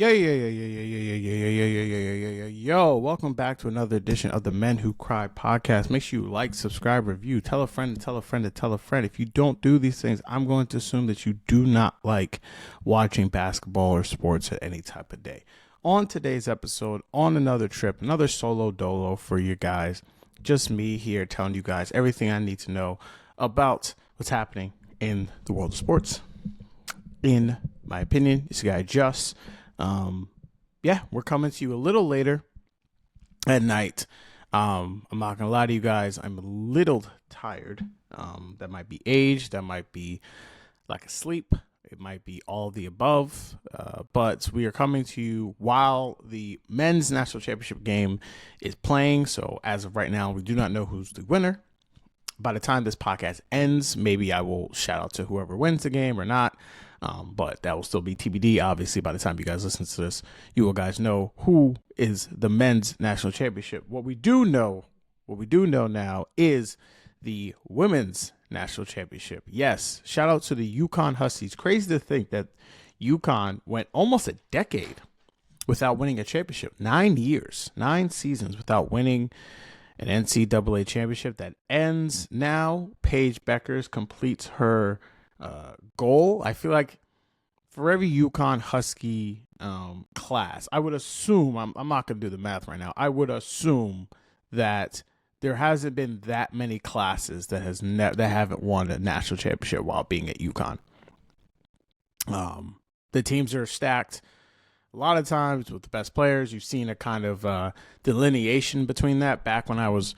Yo, welcome back to another edition of the Men Who Cry podcast. Make sure you like, subscribe, review, tell a friend to tell a friend to tell a friend. If you don't do these things, I'm going to assume that you do not like watching basketball or sports at any type of day. On today's episode, on another trip, another solo dolo for you guys, just me here telling you guys everything I need to know about what's happening in the world of sports. In my opinion, this guy Just. We're coming to you a little later at night. I'm not gonna lie to you guys. I'm a little tired. That might be age. That might be lack of sleep. It might be all of the above. But we are coming to you while the men's national championship game is playing. So as of right now, we do not know who's the winner. By the time this podcast ends, maybe I will shout out to whoever wins the game or not. But that will still be TBD. Obviously, by the time you guys listen to this, you will guys know who is the men's national championship. What we do know now is the women's national championship. Yes, shout out to the UConn Huskies. Crazy to think that UConn went almost a decade without winning a championship. 9 years, 9 seasons without winning an NCAA championship. That ends now. Paige Bueckers completes her goal. I feel like for every UConn Husky class, I would assume, I'm not going to do the math right now, I would assume that there hasn't been that many classes that haven't won a national championship while being at UConn. The teams are stacked. A lot of times with the best players, you've seen a kind of delineation between that. Back when I was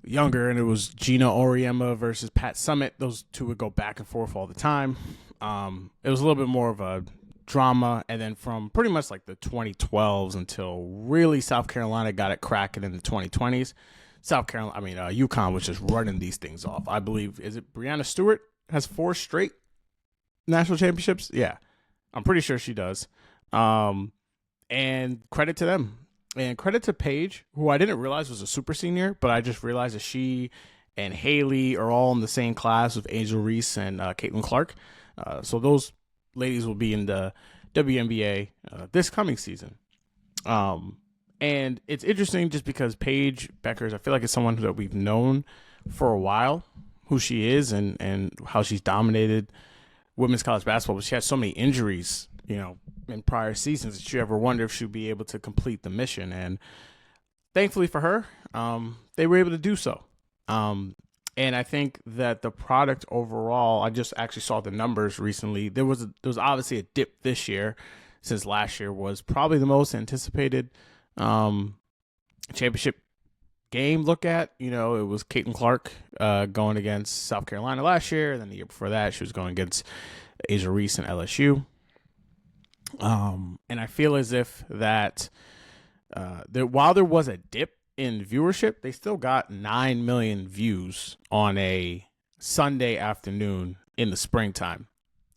younger and it was Gina Auriemma versus Pat Summitt, those two would go back and forth all the time. It was a little bit more of a drama, and then from pretty much like the 2012s until really South Carolina got it cracking in the 2020s, UConn was just running these things off. I believe, is it Breanna Stewart has 4 straight national championships? Yeah, I'm pretty sure she does. And credit to them. And credit to Paige, who I didn't realize was a super senior, but I just realized that she and Haley are all in the same class with Angel Reese and Caitlin Clark. So those ladies will be in the WNBA this coming season. And it's interesting just because Paige Bueckers, I feel like it's someone that we've known for a while, who she is and how she's dominated women's college basketball, but she has so many injuries, in prior seasons that you ever wonder if she'd be able to complete the mission. And thankfully for her, they were able to do so. And I think that the product overall, I just actually saw the numbers recently. There was obviously a dip this year, since last year was probably the most anticipated championship game look at. It was Caitlin Clark going against South Carolina last year. And then the year before that, she was going against Asia Reese and LSU. And I feel as if that while there was a dip in viewership, they still got 9 million views on a Sunday afternoon in the springtime.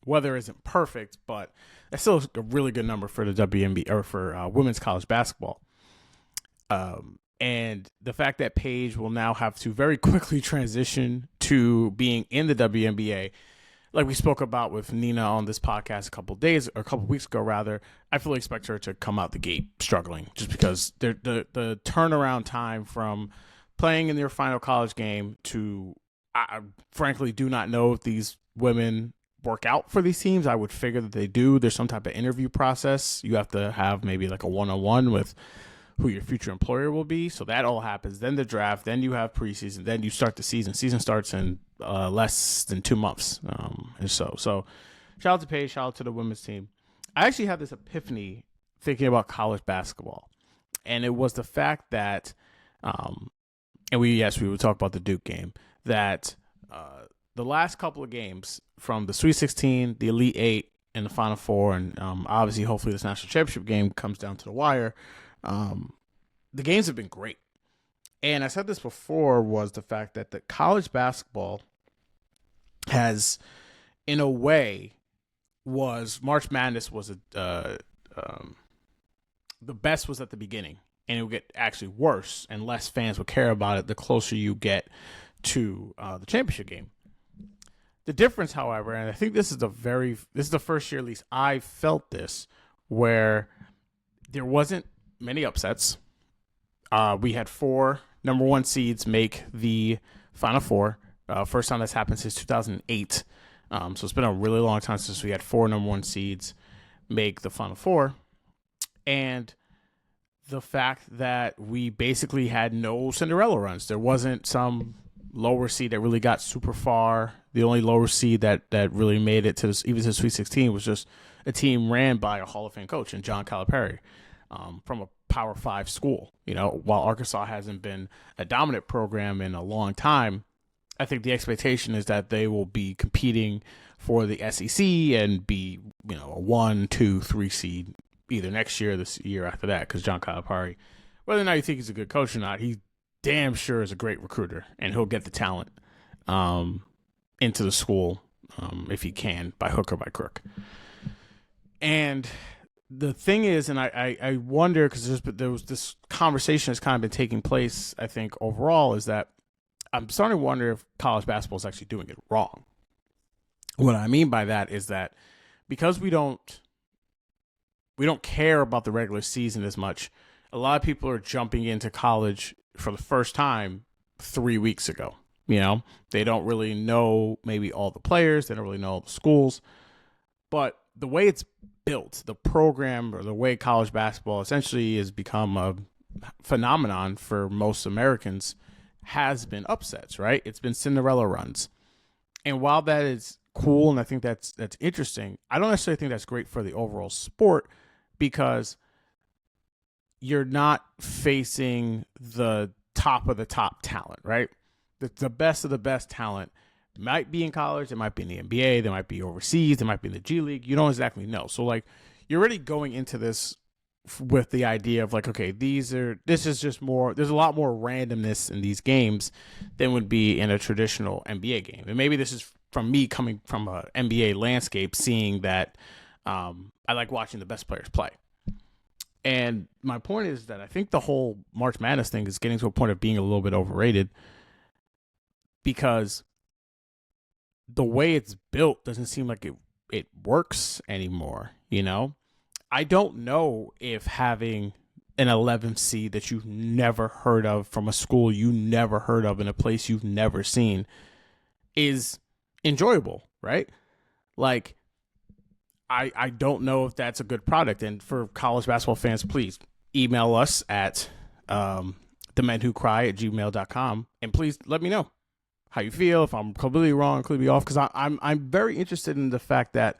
Weather isn't perfect, but that's still a really good number for the WNBA or for women's college basketball. And the fact that Paige will now have to very quickly transition to being in the WNBA, like we spoke about with Nina on this podcast a couple weeks ago, rather, I fully expect her to come out the gate struggling, just because the turnaround time from playing in their final college game to, I frankly do not know if these women work out for these teams. I would figure that they do. There's some type of interview process. You have to have maybe like a one-on-one with who your future employer will be. So that all happens. Then the draft, then you have preseason, then you start the season. Season starts in less than 2 months. And so shout out to Paige, shout out to the women's team. I actually had this epiphany thinking about college basketball. And it was the fact that, and we would talk about the Duke game, that the last couple of games from the Sweet 16, the Elite 8, and the Final Four, and obviously hopefully this national championship game comes down to the wire, the games have been great. And I said this before, was the fact that the college basketball has, in a way, March Madness was the best was at the beginning, and it would get actually worse and less fans would care about it the closer you get to the championship game. The difference, however, and I think this is the first year at least I felt this, where there wasn't many upsets. We had 4 number 1 seeds make the Final Four. First time that's happened since 2008. So it's been a really long time since we had 4 number 1 seeds make the Final Four. And the fact that we basically had no Cinderella runs. There wasn't some lower seed that really got super far. The only lower seed that really made it to this, even to Sweet 16 was just a team ran by a Hall of Fame coach in John Calipari from a Power 5 school. You know, while Arkansas hasn't been a dominant program in a long time, I think the expectation is that they will be competing for the SEC and be, you know, a 1, 2, 3 seed either next year or this year after that, because John Calipari, whether or not you think he's a good coach or not, he damn sure is a great recruiter, and he'll get the talent into the school if he can, by hook or by crook. And the thing is, and I wonder, because there was this conversation that's kind of been taking place, I think, overall, is that I'm starting to wonder if college basketball is actually doing it wrong. What I mean by that is that because we don't care about the regular season as much, a lot of people are jumping into college for the first time 3 weeks ago. You know, they don't really know maybe all the players. They don't really know all the schools. But the way it's built, the program, or the way college basketball essentially has become a phenomenon for most Americans, has been upsets, right? It's been Cinderella runs. And while that is cool, and I think that's interesting, I don't necessarily think that's great for the overall sport, because you're not facing the top of the top talent, right? The best of the best talent might be in college, it might be in the NBA, they might be overseas, they might be in the G League. You don't exactly know. So like, you're already going into this with the idea of like, okay, this is just more, there's a lot more randomness in these games than would be in a traditional NBA game. And maybe this is from me coming from a NBA landscape, seeing that I like watching the best players play. And my point is that I think the whole March Madness thing is getting to a point of being a little bit overrated, because the way it's built doesn't seem like it works anymore. You know, I don't know if having an 11th seed that you've never heard of from a school you never heard of in a place you've never seen is enjoyable, right? Like, I don't know if that's a good product. And for college basketball fans, please email us at themenwhocry@gmail.com, and please let me know how you feel, if I'm completely wrong, completely off, because I'm very interested in the fact that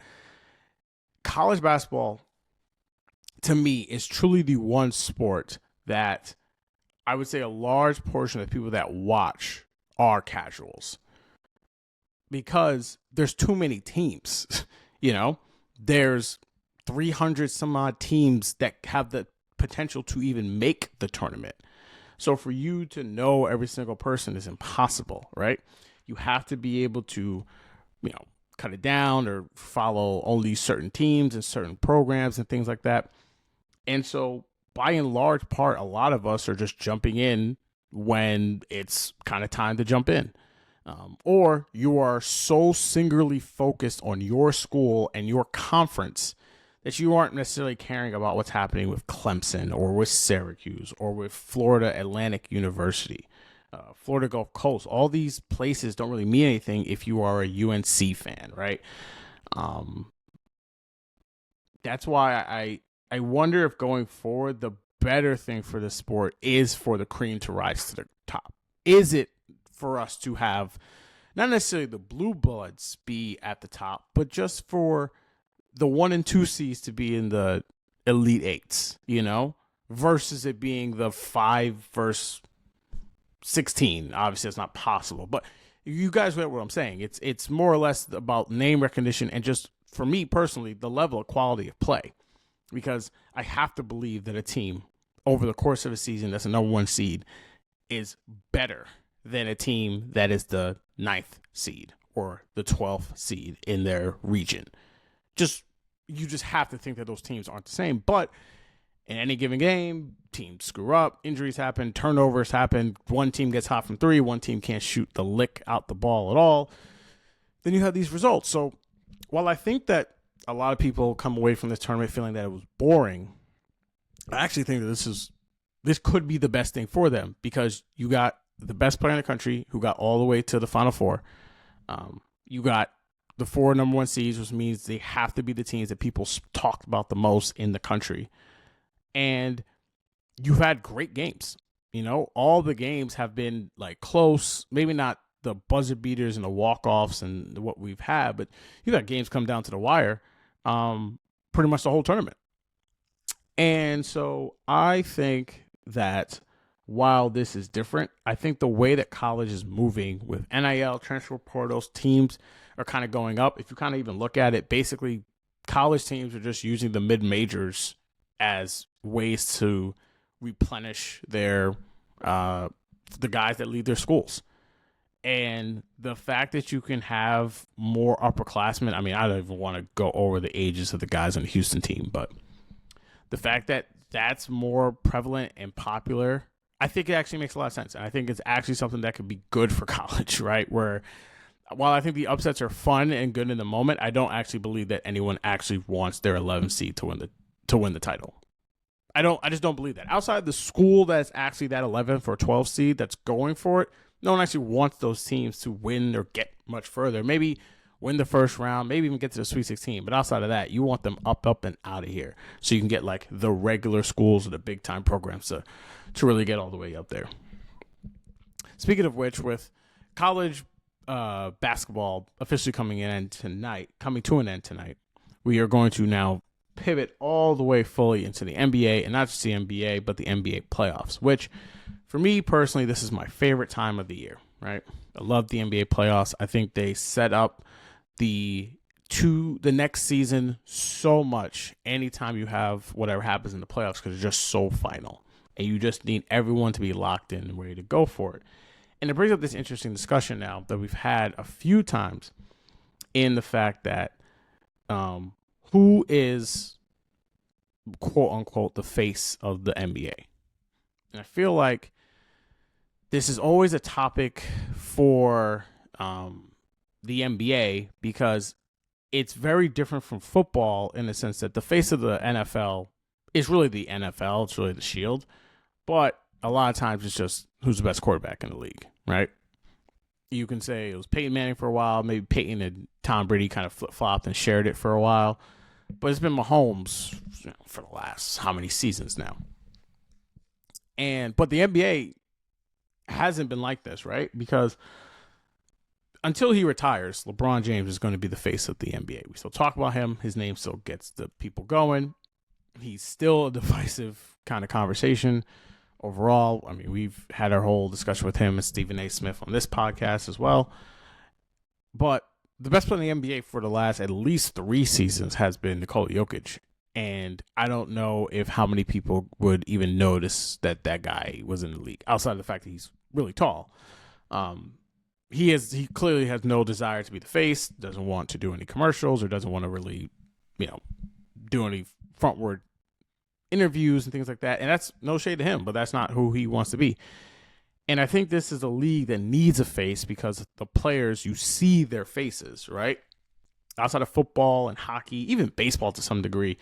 college basketball, to me, is truly the one sport that I would say a large portion of the people that watch are casuals, because there's too many teams. You know, there's 300 some odd teams that have the potential to even make the tournament. So for you to know every single person is impossible, right? You have to be able to, you know, cut it down or follow only certain teams and certain programs and things like that. And so by and large part, a lot of us are just jumping in when it's kind of time to jump in. Or you are so singularly focused on your school and your conference that you aren't necessarily caring about what's happening with Clemson or with Syracuse or with Florida Atlantic University, Florida Gulf Coast. All these places don't really mean anything if you are a UNC fan, right? That's why I wonder if going forward, the better thing for the sport is for the cream to rise to the top. Is it for us to have not necessarily the blue bloods be at the top, but just for the 1 and 2 seeds to be in the Elite Eights, you know, versus it being the 5 versus 16. Obviously, that's not possible, but you guys get what I'm saying. It's more or less about name recognition and just, for me personally, the level of quality of play, because I have to believe that a team over the course of a season that's a number 1 seed is better than a team that is the 9th seed or the 12th seed in their region. You just have to think that those teams aren't the same. But in any given game, teams screw up, injuries happen, turnovers happen, one team gets hot from 3, one team can't shoot the lick out the ball at all. Then you have these results. So while I think that a lot of people come away from this tournament feeling that it was boring. I actually think that this could be the best thing for them because you got the best player in the country who got all the way to the Final Four. You got the 4 number 1 seeds, which means they have to be the teams that people talked about the most in the country. And you've had great games. You know, all the games have been like close, maybe not the buzzer beaters and the walk-offs and what we've had, but you got games come down to the wire pretty much the whole tournament. And so I think that while this is different, I think the way that college is moving with NIL, transfer portals, teams are kind of going up. If you kind of even look at it, basically college teams are just using the mid-majors as ways to replenish their the guys that lead their schools. And the fact that you can have more upperclassmen, I mean, I don't even want to go over the ages of the guys on the Houston team, but the fact that that's more prevalent and popular, I think it actually makes a lot of sense. And I think it's actually something that could be good for college, right? Where while I think the upsets are fun and good in the moment, I don't actually believe that anyone actually wants their 11th seed to win the title. I just don't believe that. Outside the school that's actually that 11th or 12th seed that's going for it, no one actually wants those teams to win or get much further. Maybe win the first round, maybe even get to the Sweet 16. But outside of that, you want them up, and out of here. So you can get like the regular schools or the big time programs to really get all the way up there. Speaking of which, with college basketball officially coming to an end tonight, we are going to now pivot all the way fully into the NBA, and not just the NBA, but the NBA playoffs, which for me personally, this is my favorite time of the year, right? I love the NBA playoffs. I think they set up the next season so much anytime you have whatever happens in the playoffs because it's just so final, and you just need everyone to be locked in and ready to go for it. And it brings up this interesting discussion now that we've had a few times in the fact that who is, quote unquote, the face of the NBA. And I feel like this is always a topic for the NBA because it's very different from football in the sense that the face of the NFL is really the NFL. It's really the shield. But a lot of times it's just who's the best quarterback in the league, right? You can say it was Peyton Manning for a while. Maybe Peyton and Tom Brady kind of flip-flopped and shared it for a while. But it's been Mahomes for the last how many seasons now? But the NBA hasn't been like this, right? Because until he retires, LeBron James is going to be the face of the NBA. We still talk about him. His name still gets the people going. He's still a divisive kind of conversation overall. I mean, we've had our whole discussion with him and Stephen A. Smith on this podcast as well. But the best player in the NBA for the last at least 3 seasons has been Nikola Jokic. And I don't know if how many people would even notice that guy was in the league outside of the fact that he's really tall. He clearly has no desire to be the face, doesn't want to do any commercials, or doesn't want to really, do any frontward interviews and things like that. And that's no shade to him, but that's not who he wants to be. And I think this is a league that needs a face because the players, you see their faces, right? Outside of football and hockey, even baseball to some degree,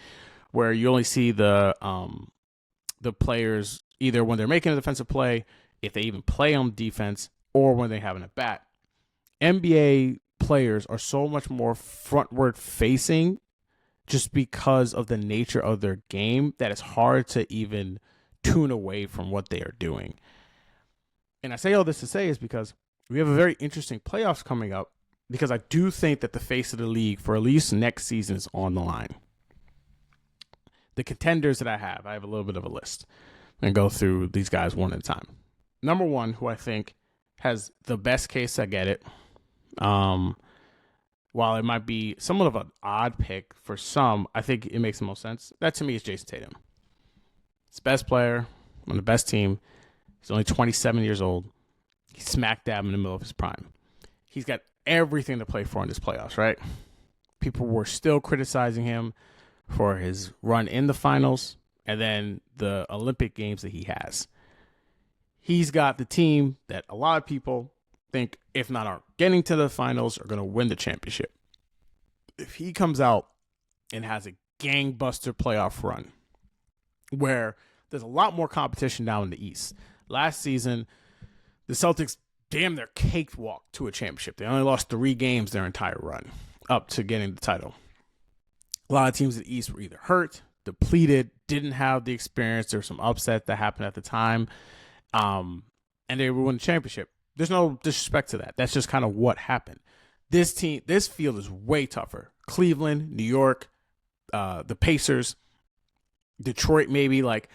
where you only see the players either when they're making a defensive play, if they even play on defense, or when they have an at-bat. NBA players are so much more frontward facing just because of the nature of their game that it's hard to even tune away from what they are doing. And I say all this to say is because we have a very interesting playoffs coming up, because I do think that the face of the league for at least next season is on the line. The contenders that I have a little bit of a list and go through these guys one at a time. Number one, who I think has the best case to get it, while it might be somewhat of an odd pick for some, I think it makes the most sense. That to me is Jason Tatum. He's the best player on the best team. He's only 27 years old. He's smack dab in the middle of his prime. He's got everything to play for in this playoffs, right? People were still criticizing him for his run in the finals and then the Olympic Games that he has. He's got the team that a lot of people think, if not are getting to the finals, are going to win the championship. If he comes out and has a gangbuster playoff run where there's a lot more competition now in the East. Last season, the Celtics damn near cakewalked to a championship. They only lost 3 games their entire run up to getting the title. A lot of teams in the East were either hurt, depleted, didn't have the experience. There was some upset that happened at the time, and they were winning the championship. There's no disrespect to that. That's just kind of what happened. This field is way tougher. Cleveland, New York, the Pacers, Detroit, maybe. Like,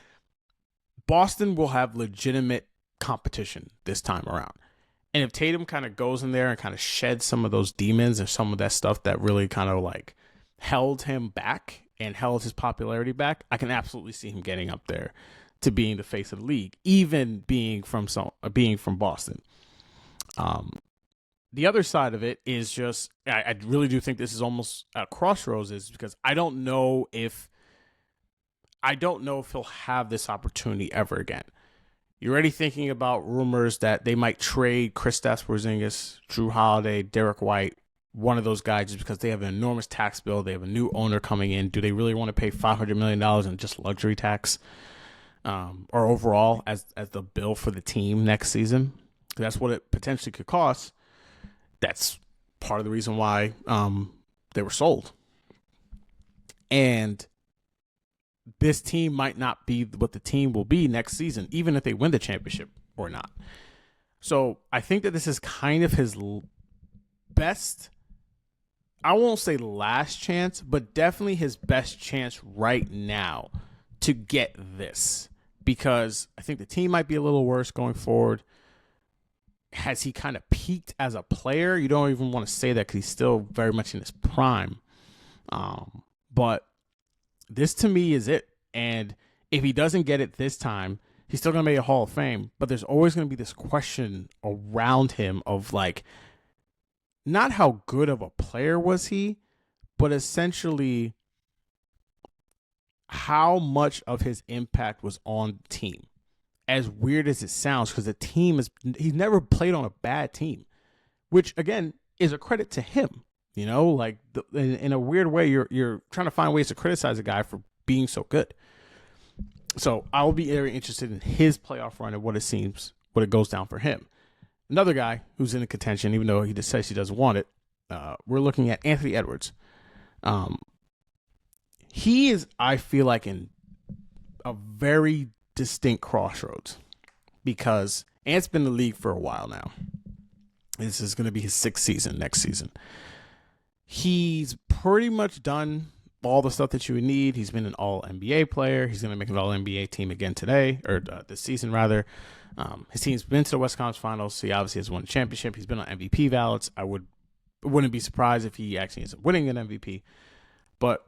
Boston will have legitimate competition this time around. And if Tatum kind of goes in there and kind of sheds some of those demons and some of that stuff that really kind of like held him back and held his popularity back, I can absolutely see him getting up there to being the face of the league, even being from Boston. The other side of it is just, I really do think this is almost a crossroads, is because I don't know if he'll have this opportunity ever again. You're already thinking about rumors that they might trade Kristaps Porzingis, Drew Holiday, Derek White, one of those guys, just because they have an enormous tax bill. They have a new owner coming in. Do they really want to pay $500 million in just luxury tax, or overall as the bill for the team next season? That's what it potentially could cost. That's part of the reason why they were sold. And this team might not be what the team will be next season, even if they win the championship or not. So I think that this is kind of his best, I won't say last chance, but definitely his best chance right now to get this, because I think the team might be a little worse going forward. Has he kind of peaked as a player? You don't even want to say that because he's still very much in his prime. But this to me is it. And if he doesn't get it this time, he's still going to make a Hall of Fame. But there's always going to be this question around him of like, not how good of a player was he, but essentially how much of his impact was on the team. As weird as it sounds, because he's never played on a bad team, which again is a credit to him. You know, like in a weird way, you're trying to find ways to criticize a guy for being so good. So I'll be very interested in his playoff run and what it goes down for him. Another guy who's in the contention, even though he just says he doesn't want it, we're looking at Anthony Edwards. He is, I feel like, in a very distinct crossroads, because Ant's been in the league for a while now. This is going to be his 6th season next season. He's pretty much done all the stuff that you would need. He's been an all-NBA player. He's going to make an all-NBA team again today, or this season rather. His team's been to the West Conference Finals. So he obviously has won a championship. He's been on MVP ballots. I wouldn't be surprised if he actually ends up winning an MVP. But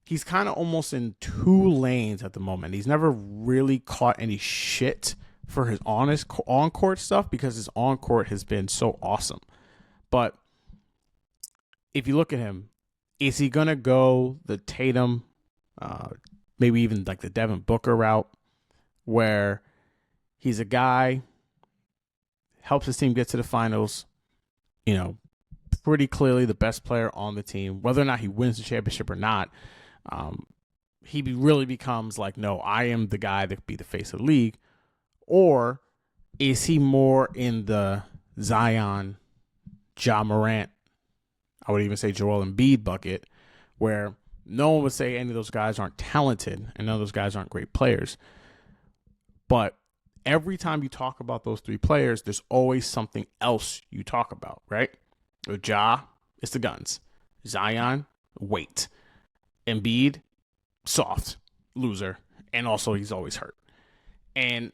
he's kind of almost in 2 lanes at the moment. He's never really caught any shit for his on-court stuff, because his on-court has been so awesome. But if you look at him, is he going to go the Tatum, maybe even like the Devin Booker route, where he's a guy, helps his team get to the finals, pretty clearly the best player on the team, whether or not he wins the championship or not, he really becomes like, no, I am the guy that could be the face of the league? Or is he more in the Zion, Ja Morant, I would even say Joel Embiid bucket, where no one would say any of those guys aren't talented and none of those guys aren't great players, but every time you talk about those 3 players, there's always something else you talk about, right? With Ja, it's the guns. Zion, weight. Embiid, soft, loser, and also he's always hurt. And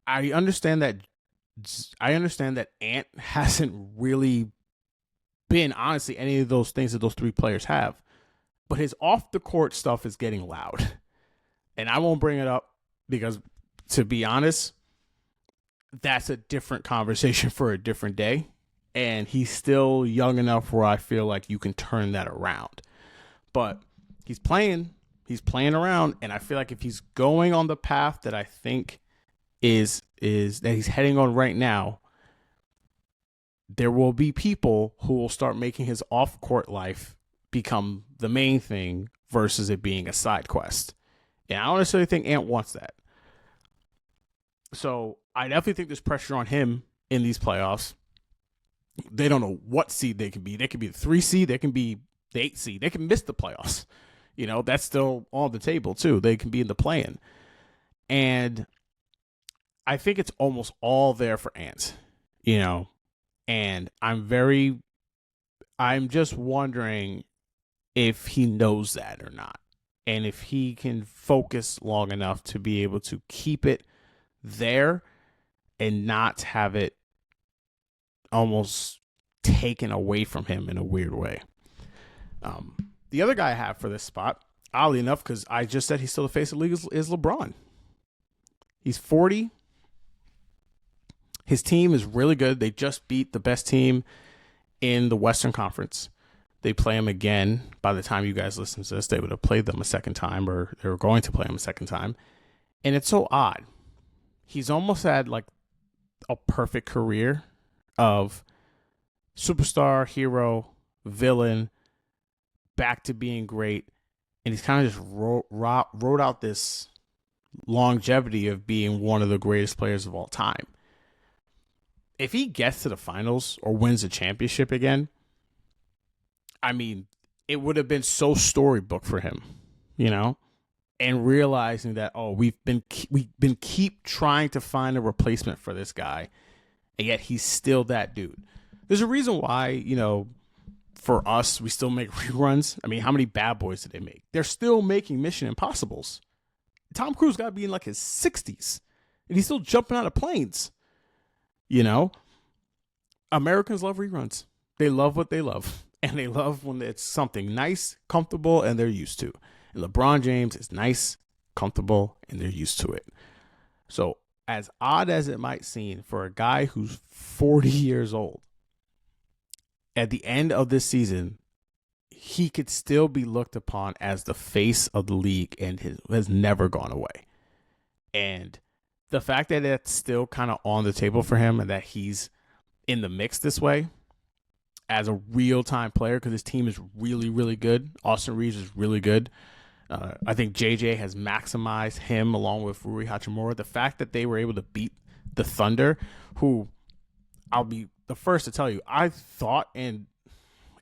I understand that Ant hasn't really been, honestly, any of those things that those 3 players have, but his off the court stuff is getting loud. And I won't bring it up because, to be honest, that's a different conversation for a different day. And he's still young enough where I feel like you can turn that around. But he's playing around, and I feel like if he's going on the path that I think is that he's heading on right now, there will be people who will start making his off-court life become the main thing versus it being a side quest. And I don't necessarily think Ant wants that. So I definitely think there's pressure on him in these playoffs. They don't know what seed they can be. They can be the 3 seed. They can be the 8 seed. They can miss the playoffs. That's still on the table too. They can be in the play-in. And I think it's almost all there for Ant, and I'm just wondering if he knows that or not. And if he can focus long enough to be able to keep it there and not have it almost taken away from him in a weird way. The other guy I have for this spot, oddly enough, because I just said he's still the face of the league, is LeBron. He's 40. His team is really good. They just beat the best team in the Western Conference. They play them again. By the time you guys listen to this, they would have played them a second time, or they were going to play them a second time. And it's so odd. He's almost had like a perfect career of superstar, hero, villain, back to being great. And he's kind of just wrote out this longevity of being one of the greatest players of all time. If he gets to the finals or wins a championship again, I mean, it would have been so storybook for him, and realizing that, we've been keep trying to find a replacement for this guy, and yet he's still that dude. There's a reason why, for us, we still make reruns. I mean, how many Bad Boys did they make? They're still making Mission Impossibles. Tom Cruise got to be in like his 60s, and he's still jumping out of planes. Americans love reruns. They love what they love. And they love when it's something nice, comfortable, and they're used to. And LeBron James is nice, comfortable, and they're used to it. So as odd as it might seem for a guy who's 40 years old, at the end of this season, he could still be looked upon as the face of the league and has never gone away. And the fact that it's still kind of on the table for him and that he's in the mix this way as a real-time player, because his team is really, really good. Austin Reeves is really good. I think JJ has maximized him along with Rui Hachimura. The fact that they were able to beat the Thunder, who I'll be the first to tell you, I thought, and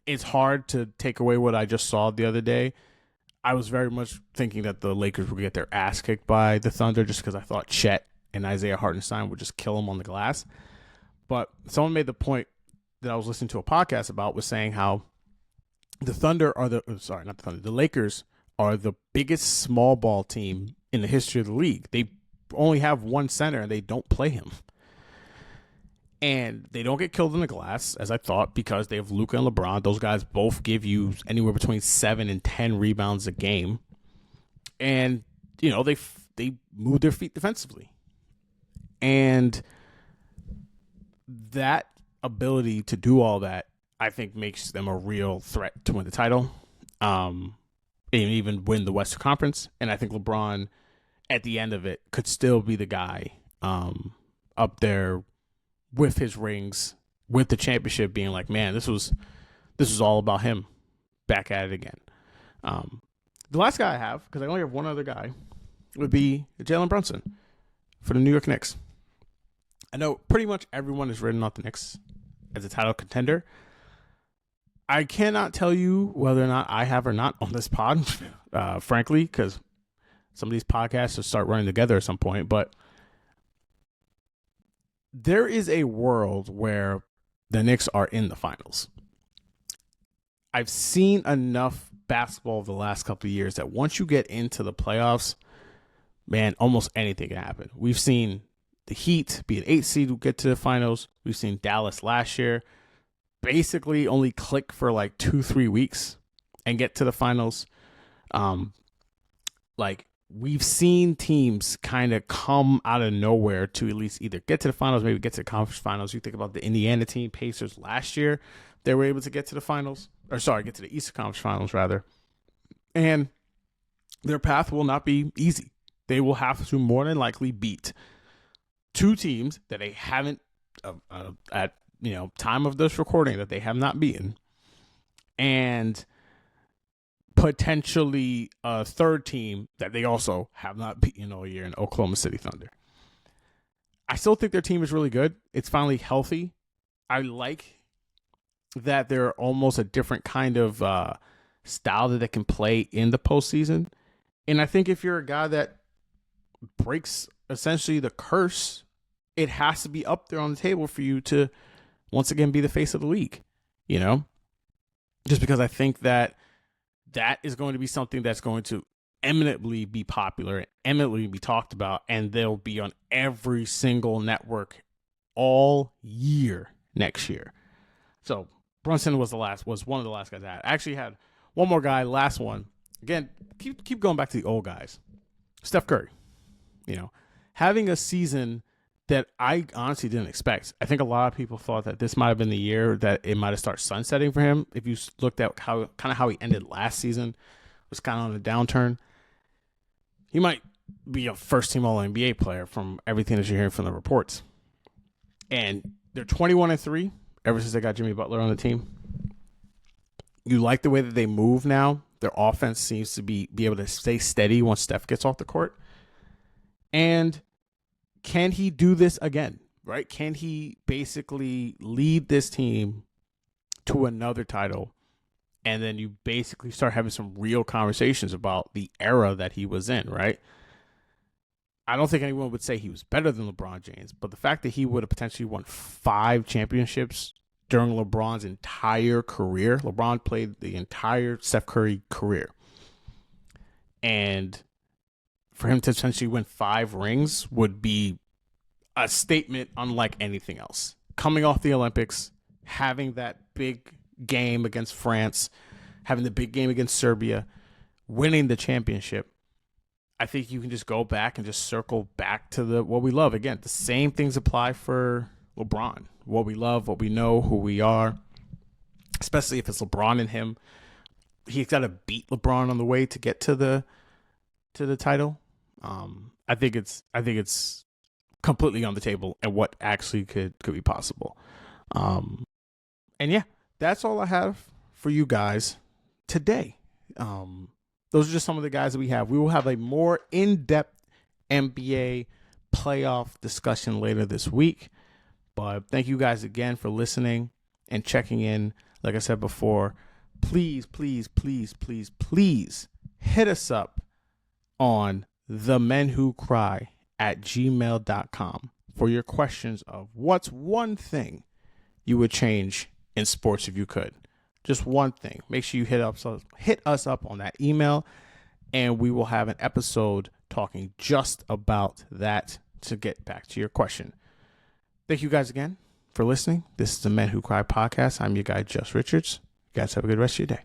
it's hard to take away what I just saw the other day, I was very much thinking that the Lakers would get their ass kicked by the Thunder just because I thought Chet and Isaiah Hartenstein would just kill them on the glass. But someone made the point that I was listening to a podcast about, was saying how the Lakers are the biggest small ball team in the history of the league. They only have one center and they don't play him. And they don't get killed in the glass, as I thought, because they have Luka and LeBron. Those guys both give you anywhere between 7 and 10 rebounds a game. And, they move their feet defensively. And that ability to do all that, I think, makes them a real threat to win the title, and even win the Western Conference. And I think LeBron, at the end of it, could still be the guy up there with his rings, with the championship, being like, man, this was all about him. Back at it again. The last guy I have, because I only have one other guy, would be Jalen Brunson for the New York Knicks. I know pretty much everyone has written off the Knicks as a title contender. I cannot tell you whether or not I have or not on this pod, frankly, because some of these podcasts will start running together at some point. But there is a world where the Knicks are in the finals. I've seen enough basketball the last couple of years that once you get into the playoffs, man, almost anything can happen. We've seen the Heat be an 8 seed who get to the finals. We've seen Dallas last year basically only click for like 2-3 weeks and get to the finals. We've seen teams kind of come out of nowhere to at least either get to the finals, maybe get to the conference finals. You think about the Indiana team, Pacers last year, they were able to get to the finals, get to the Eastern Conference Finals rather. And their path will not be easy. They will have to more than likely beat two teams that they haven't at time of this recording that they have not beaten, and potentially a third team that they also have not beaten all year in Oklahoma City Thunder. I still think their team is really good. It's finally healthy. I like that they're almost a different kind of style that they can play in the postseason. And I think if you're a guy that breaks essentially the curse, it has to be up there on the table for you to once again be the face of the league, you know? Just because I think that is going to be something that's going to eminently be popular, eminently be talked about, and they'll be on every single network all year next year. So Brunson was one of the last guys I had. I actually had one more guy, last one. Again, keep going back to the old guys. Steph Curry, having a season that I honestly didn't expect. I think a lot of people thought that this might have been the year that it might have started sunsetting for him. If you looked at how he ended last season, was kind of on a downturn. He might be a first-team All-NBA player from everything that you're hearing from the reports. And they're 21-3 ever since they got Jimmy Butler on the team. You like the way that they move now. Their offense seems to be able to stay steady once Steph gets off the court. And can he do this again, right? Can he basically lead this team to another title? And then you basically start having some real conversations about the era that he was in, right? I don't think anyone would say he was better than LeBron James, but the fact that he would have potentially won 5 championships during LeBron's entire career. LeBron played the entire Steph Curry career. And for him to essentially win 5 rings would be a statement unlike anything else. Coming off the Olympics, having that big game against France, having the big game against Serbia, winning the championship, I think you can just go back and just circle back to what we love. Again, the same things apply for LeBron. What we love, what we know, who we are, especially if it's LeBron and him. He's got to beat LeBron on the way to get to the title. I think it's completely on the table and what actually could be possible. And yeah, that's all I have for you guys today. Those are just some of the guys that we have. We will have a more in-depth NBA playoff discussion later this week. But thank you guys again for listening and checking in. Like I said before, please, please, please, please, please hit us up on themenwhocry@gmail.com for your questions of what's one thing you would change in sports if you could. Just one thing. Make sure you hit us up on that email, and we will have an episode talking just about that to get back to your question. Thank you guys again for listening. This is the Men Who Cry podcast. I'm your guy, Just Richards. You guys have a good rest of your day.